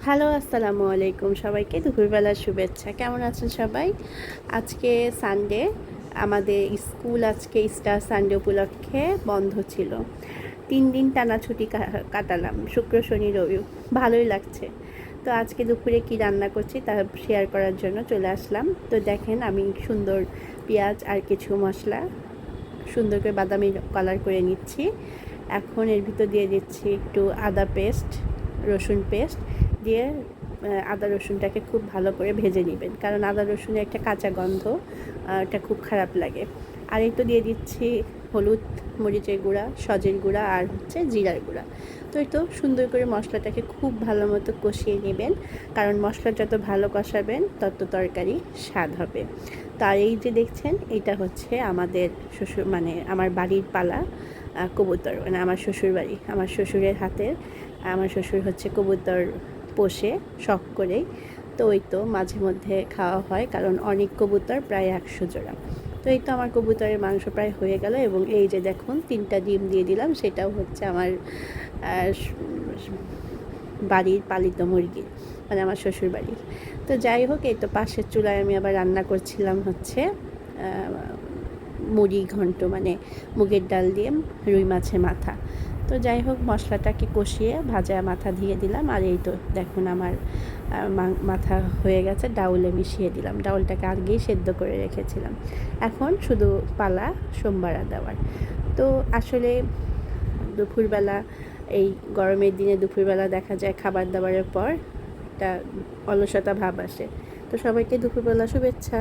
Hello, আসসালামু আলাইকুম। সবাইকে দুপুরবেলার শুভেচ্ছা। কেমন আছেন সবাই? আজকে সানডে, আমাদের স্কুল আজকে ইস্টার সানডে উপলক্ষে বন্ধ ছিল। 3 দিন টানা ছুটি কাটালাম, শুক্র, শনি, রবি। ভালোই লাগছে। তো আজকে দুপুরে কি রান্না করছি তা শেয়ার করার জন্য চলে আসলাম। তো দেখেন, আমি সুন্দর পেঁয়াজ আর কিছু মশলা সুন্দর করে বাদামি কালার করে নিচ্ছি। এখন এর ভিতর দিয়ে দিচ্ছি একটু আদা পেস্ট, রসুন পেস্ট দিয়ে আদা রসুনটাকে খুব ভালো করে ভেজে নেবেন, কারণ আদা রসুনের একটা কাঁচা গন্ধ, এটা খুব খারাপ লাগে। আর এই তো দিয়ে দিচ্ছি হলুদ, মরিচের গুঁড়া, সজের গুঁড়া আর হচ্ছে জিরার গুঁড়া। তো এই তো সুন্দর করে মশলাটাকে খুব ভালো মতো কষিয়ে নেবেন, কারণ মশলা যত ভালো কষাবেন তত তরকারি স্বাদ হবে। তার এই যে দেখছেন, এটা হচ্ছে আমাদের শ্বশুর মানে আমার বাড়ির পালা কবুতর, মানে আমার শ্বশুর বাড়ি, আমার শ্বশুরের হাতের। আমার শ্বশুর হচ্ছে কবুতর পোষে শখ করেই। তো ওই তো মাঝে মধ্যে খাওয়া হয়, কারণ অনেক কবুতর, প্রায় 100 জোড়া। তো এই তো আমার কবুতরের মাংস প্রায় হয়ে গেল, এবং এই যে দেখুন 3টা ডিম দিয়ে দিলাম, সেটাও হচ্ছে আমার বাড়ির পালিত মুরগি, মানে আমার শ্বশুর বাড়ির। তো যাই হোক, এই তো পাশের চুলায় আমি আবার রান্না করছিলাম হচ্ছে মুড়ি ঘন্ট, মানে মুগের ডাল দিয়ে রুই মাছের মাথা। তো যাই হোক, মশলাটাকে কষিয়ে ভাজা মাথা দিয়ে দিলাম, আর এই তো দেখুন আমার মাথা হয়ে গেছে। ডাউলে মিশিয়ে দিলাম, ডাউলটাকে আগেই সেদ্ধ করে রেখেছিলাম। এখন শুধু পালা সোমবারা দেওয়ার। তো আসলে দুপুরবেলা, এই গরমের দিনে দুপুরবেলা দেখা যায় খাবার দাবারের পর একটা অলসতা ভাব আসে। তো সবাইকে দুপুরবেলা শুভেচ্ছা।